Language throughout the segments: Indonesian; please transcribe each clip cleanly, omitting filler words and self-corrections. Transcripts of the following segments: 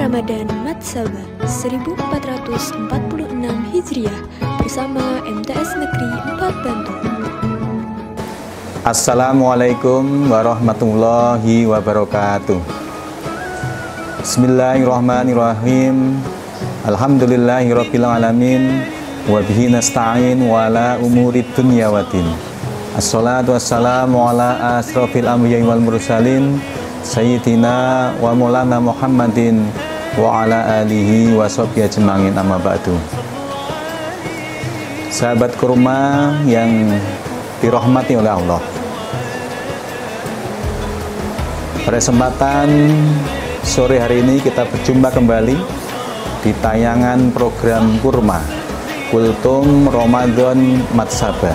Ramadan Matsaba 1446 Hijriah bersama MTS Negeri 4 Bantul. Assalamualaikum warahmatullahi wabarakatuh. Bismillahirrahmanirrahim. Alhamdulillahirabbil alamin wa bihi nasta'in wa ala umurid dunya waddin. Assalatu wassalamu ala asrofil anbiya'i wal mursalin Sayyidina wa maulana Muhammadin wa ala alihi wa sahbihi ajma'in, amma ba'du. Sahabat kurma yang dirahmati oleh Allah, pada kesempatan sore hari ini kita berjumpa kembali di tayangan program Kurma Kultum Ramadan Matsaba.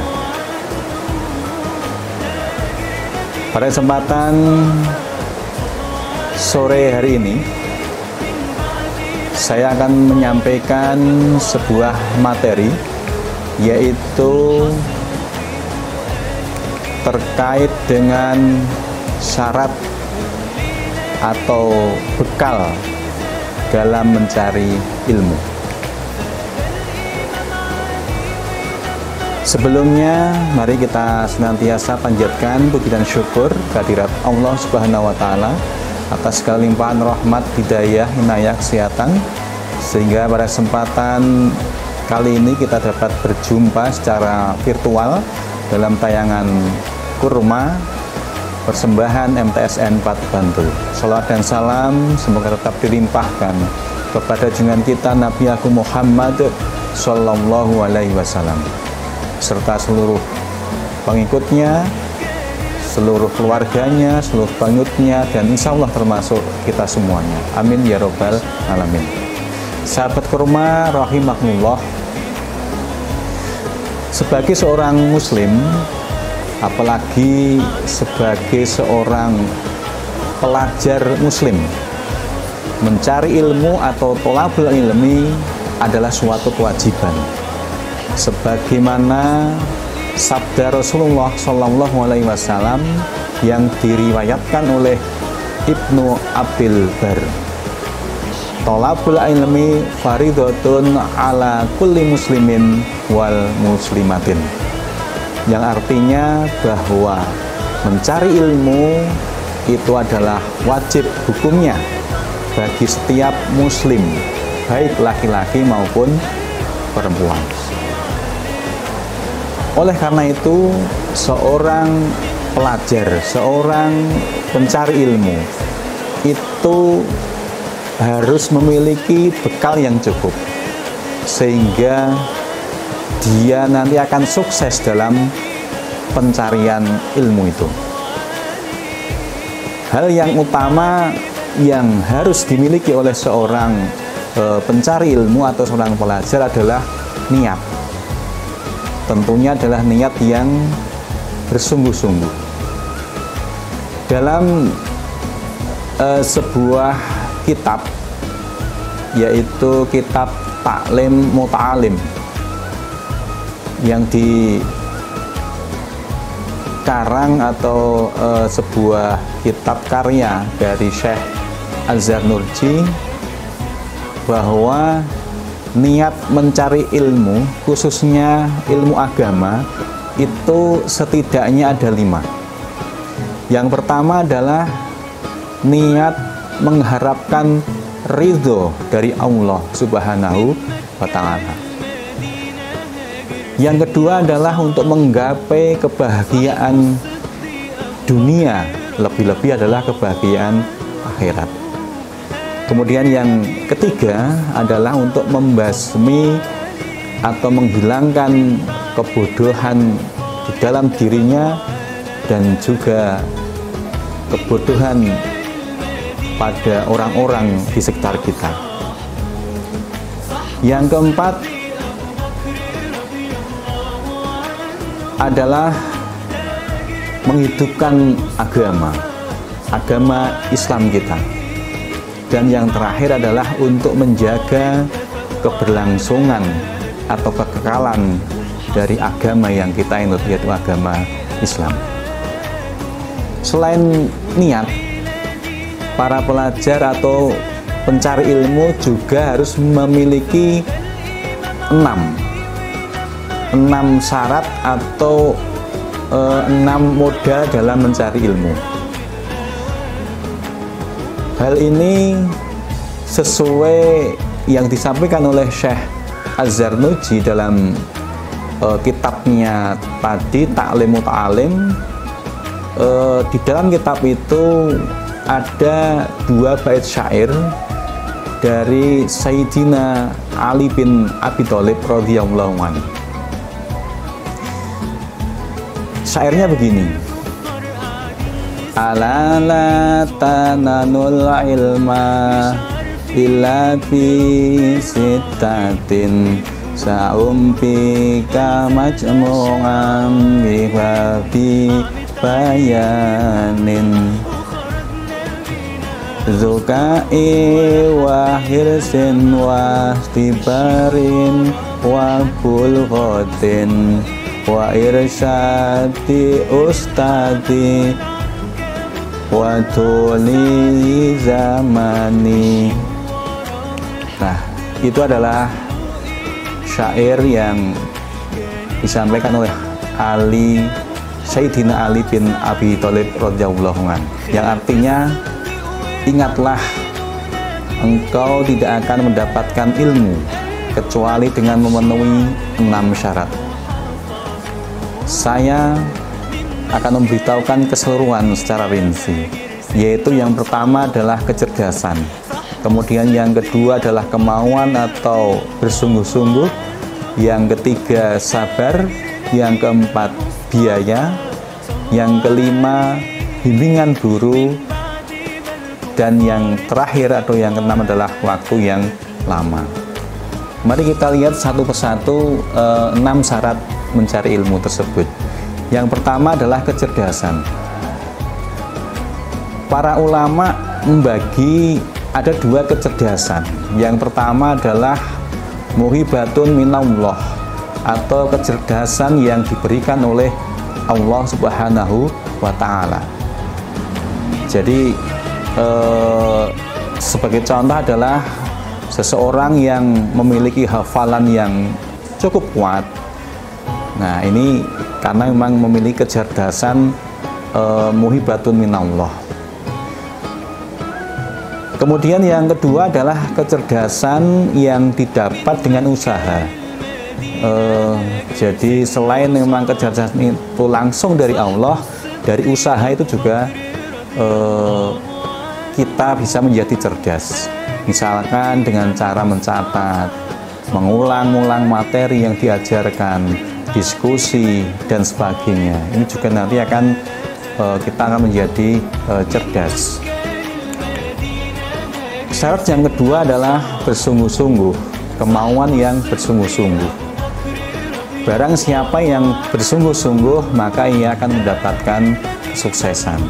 Pada kesempatan sore hari ini saya akan menyampaikan sebuah materi, yaitu terkait dengan syarat atau bekal dalam mencari ilmu. Sebelumnya, mari kita senantiasa panjatkan puji dan syukur kehadirat Allah Subhanahu wa Ta'ala atas segala limpahan rahmat, hidayah, inayah, kesehatan, sehingga pada kesempatan kali ini kita dapat berjumpa secara virtual dalam tayangan Kurma persembahan MTSN 4 Bantul. Salawat dan salam semoga tetap dilimpahkan kepada junjungan kita Nabi Agung Muhammad Sallallahu Alaihi Wasallam serta seluruh pengikutnya, seluruh keluarganya, seluruh pengikutnya, dan insya Allah termasuk kita semuanya. Amin ya robbal alamin. Sahabat kurma rahimakumullah, sebagai seorang muslim, apalagi sebagai seorang pelajar muslim, mencari ilmu atau thalabul ilmi adalah suatu kewajiban, sebagaimana sabda Rasulullah Shallallahu Alaihi Wasallam yang diriwayatkan oleh Ibnu Abil Bar, thalabul ilmi faridotun ala kulli muslimin wal muslimatin, yang artinya bahwa mencari ilmu itu adalah wajib hukumnya bagi setiap muslim, baik laki-laki maupun perempuan. Oleh karena itu, seorang pelajar, seorang pencari ilmu itu harus memiliki bekal yang cukup, sehingga dia nanti akan sukses dalam pencarian ilmu itu. Hal yang utama yang harus dimiliki oleh seorang pencari ilmu atau seorang pelajar adalah niat. Tentunya adalah niat yang bersungguh-sungguh. Dalam sebuah kitab, yaitu kitab Ta'lim Muta'alim, yang dikarang atau sebuah kitab karya dari Syekh Az-Zarnuji, bahwa niat mencari ilmu, khususnya ilmu agama, itu setidaknya ada 5. Yang pertama adalah niat mengharapkan ridho dari Allah Subhanahu wa Ta'ala. Yang kedua adalah untuk menggapai kebahagiaan dunia, lebih-lebih adalah kebahagiaan akhirat. Kemudian yang ketiga adalah untuk membasmi atau menghilangkan kebodohan di dalam dirinya dan juga kebodohan pada orang-orang di sekitar kita. Yang keempat adalah menghidupkan agama Islam kita. Dan yang terakhir adalah untuk menjaga keberlangsungan atau kekekalan dari agama yang kita inut, yaitu agama Islam. Selain niat, para pelajar atau pencari ilmu juga harus memiliki 6 syarat atau 6 modal dalam mencari ilmu. Hal ini sesuai yang disampaikan oleh Syekh Az-Zarnuji dalam kitabnya tadi, Ta'lim Muta'alim. Di dalam kitab itu ada 2 bait syair dari Sayyidina Ali bin Abi Thalib radhiyallahu anhu. Syairnya begini: ala la tananul ilma illa bi sittatin sa'umpika majmu'an bihabi bayanin zukai wa hirsin wa tibarin wa bulghatin wa irsyadi ustadi wa tuli zamani. Nah, itu adalah syair yang disampaikan oleh Sayyidina Ali bin Abi Thalib radhiyallahu anhu, yang artinya, ingatlah, engkau tidak akan mendapatkan ilmu kecuali dengan memenuhi 6 syarat. Saya akan memberitahukan keseluruhan secara rinci, yaitu yang pertama adalah kecerdasan, kemudian yang kedua adalah kemauan atau bersungguh-sungguh, yang ketiga sabar, yang keempat biaya, yang kelima bimbingan guru, dan yang terakhir atau yang keenam adalah waktu yang lama. Mari kita lihat satu persatu 6 syarat mencari ilmu tersebut. Yang pertama adalah kecerdasan. Para ulama membagi ada 2 kecerdasan. Yang pertama adalah muhibatun minallah, atau kecerdasan yang diberikan oleh Allah Subhanahu wa Ta'ala. Jadi sebagai contoh adalah seseorang yang memiliki hafalan yang cukup kuat. Nah, ini karena memang memiliki kecerdasan muhibatun minallah. Kemudian yang kedua adalah kecerdasan yang didapat dengan usaha. Jadi selain memang kecerdasan itu langsung dari Allah, dari usaha itu juga kita bisa menjadi cerdas. Misalkan dengan cara mencatat, mengulang-ulang materi yang diajarkan, diskusi dan sebagainya. Ini juga nanti akan kita akan menjadi cerdas. Syarat yang kedua adalah bersungguh-sungguh, kemauan yang bersungguh-sungguh. Barang siapa yang bersungguh-sungguh, maka ia akan mendapatkan kesuksesan.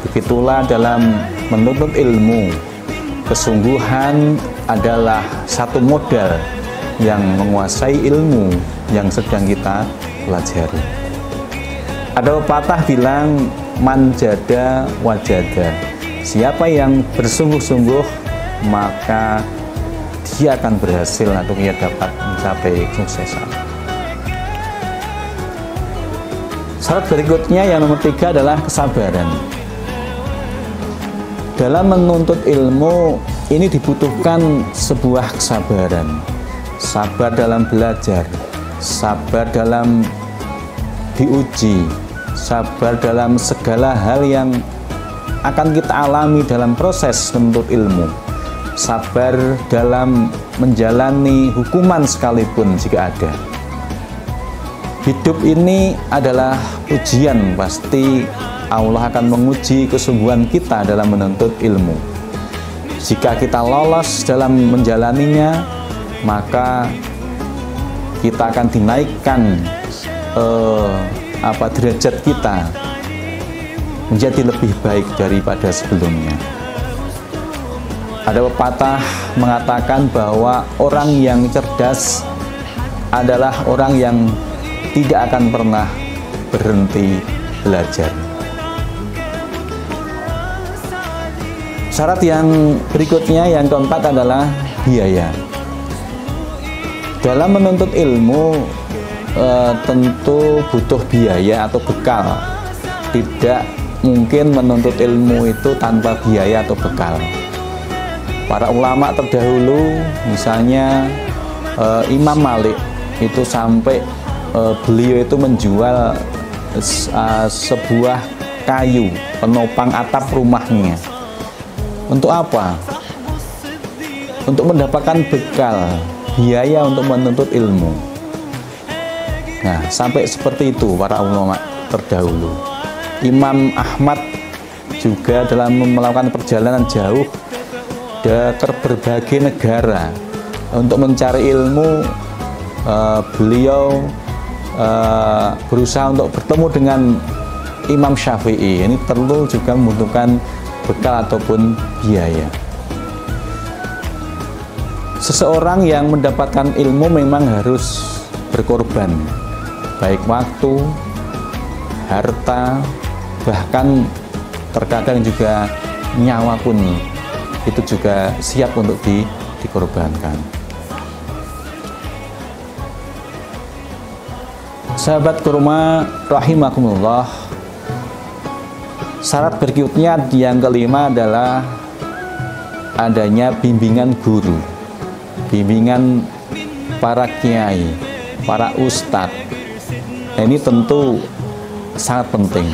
Begitulah dalam menuntut ilmu, kesungguhan adalah satu modal yang menguasai ilmu yang sedang kita pelajari. Ada pepatah bilang, manjada wajada. Siapa yang bersungguh-sungguh, maka dia akan berhasil atau dia dapat mencapai kesuksesan. Syarat berikutnya yang nomor 3 adalah kesabaran. Dalam menuntut ilmu ini dibutuhkan sebuah kesabaran. Sabar dalam belajar, sabar dalam diuji, sabar dalam segala hal yang akan kita alami dalam proses menuntut ilmu. Sabar dalam menjalani hukuman sekalipun jika ada. Hidup ini adalah ujian, pasti Allah akan menguji kesungguhan kita dalam menuntut ilmu. Jika kita lolos dalam menjalaninya, maka kita akan dinaikkan derajat kita menjadi lebih baik daripada sebelumnya. Ada pepatah mengatakan bahwa orang yang cerdas adalah orang yang tidak akan pernah berhenti belajar. Syarat yang berikutnya, yang keempat adalah biaya. Dalam menuntut ilmu tentu butuh biaya atau bekal. Tidak mungkin menuntut ilmu itu tanpa biaya atau bekal. Para ulama terdahulu, misalnya Imam Malik, itu sampai beliau itu menjual sebuah kayu penopang atap rumahnya. Untuk apa? Untuk mendapatkan bekal, biaya untuk menuntut ilmu. Nah, sampai seperti itu para ulama terdahulu. Imam Ahmad juga dalam melakukan perjalanan jauh ke berbagai negara untuk mencari ilmu, beliau berusaha untuk bertemu dengan Imam Syafi'i. Ini perlu juga membutuhkan bekal ataupun biaya. Seseorang yang mendapatkan ilmu memang harus berkorban, baik waktu, harta, bahkan terkadang juga nyawa pun itu juga siap untuk dikorbankan. Sahabat kurma rahimakumullah, syarat berikutnya yang kelima adalah adanya bimbingan guru, bimbingan para kiai, para ustadz. Nah, ini tentu sangat penting.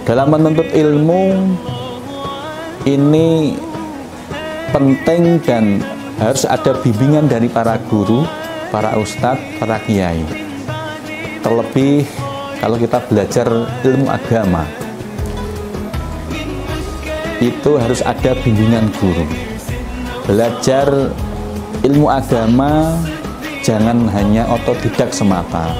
Dalam menuntut ilmu ini penting dan harus ada bimbingan dari para guru, para ustadz, para kiai. Terlebih kalau kita belajar ilmu agama, itu harus ada bimbingan guru. Belajar ilmu agama jangan hanya otodidak semata,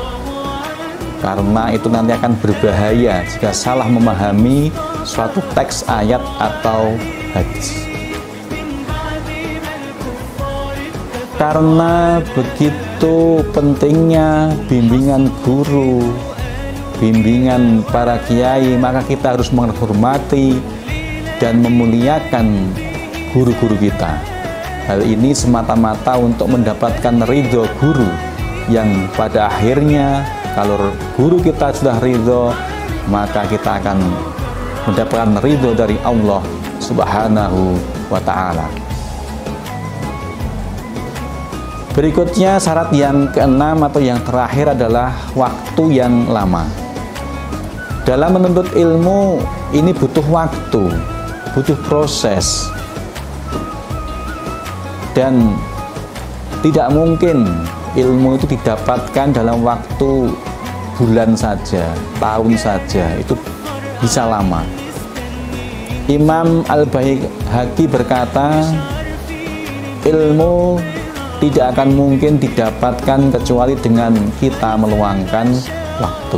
karena itu nanti akan berbahaya jika salah memahami suatu teks ayat atau hadis. Karena begitu pentingnya bimbingan guru, bimbingan para kiai, maka kita harus menghormati dan memuliakan guru-guru kita. Hal ini semata-mata untuk mendapatkan ridho guru, yang pada akhirnya kalau guru kita sudah ridho, maka kita akan mendapatkan ridho dari Allah Subhanahu wa Ta'ala. Berikutnya, syarat yang keenam atau yang terakhir adalah waktu yang lama. Dalam menuntut ilmu ini butuh waktu, butuh proses, dan tidak mungkin ilmu itu didapatkan dalam waktu bulan saja, tahun saja, itu bisa lama. Imam Al-Baihaqi berkata, ilmu tidak akan mungkin didapatkan kecuali dengan kita meluangkan waktu.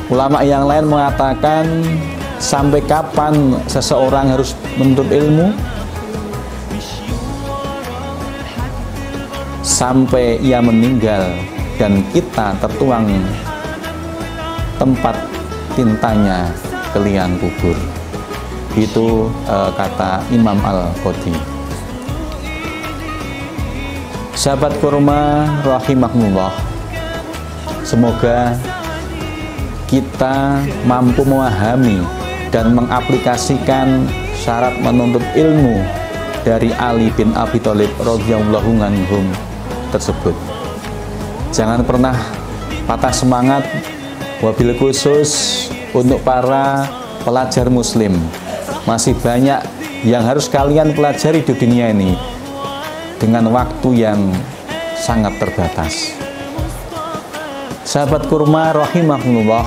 Ulama yang lain mengatakan, sampai kapan seseorang harus menuntut ilmu? Sampai ia meninggal dan kita tertuang tempat tintanya ke liang kubur. Itu kata Imam Al-Qadhi. Sahabat kurma rahimahullah, semoga kita mampu memahami dan mengaplikasikan syarat menuntut ilmu dari Ali bin Abi Thalib radhiyallahu anhum tersebut. Jangan pernah patah semangat, wabil khusus untuk para pelajar muslim. Masih banyak yang harus kalian pelajari di dunia ini dengan waktu yang sangat terbatas. Sahabat kurma rahimahullah,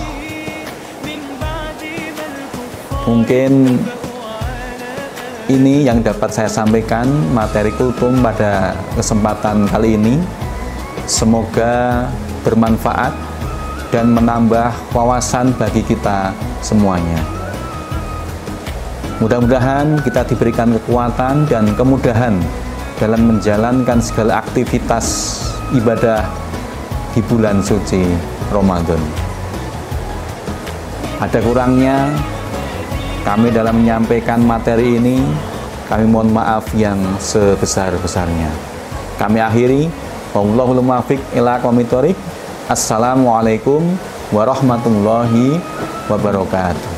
mungkin ini yang dapat saya sampaikan materi kultum pada kesempatan kali ini. Semoga bermanfaat dan menambah wawasan bagi kita semuanya. Mudah-mudahan kita diberikan kekuatan dan kemudahan dalam menjalankan segala aktivitas ibadah di bulan suci Ramadan. Ada kurangnya kami dalam menyampaikan materi ini, kami mohon maaf yang sebesar-besarnya. Kami akhiri, wallahul muwaffiq ila aqwamit thoriq. Assalamualaikum warahmatullahi wabarakatuh.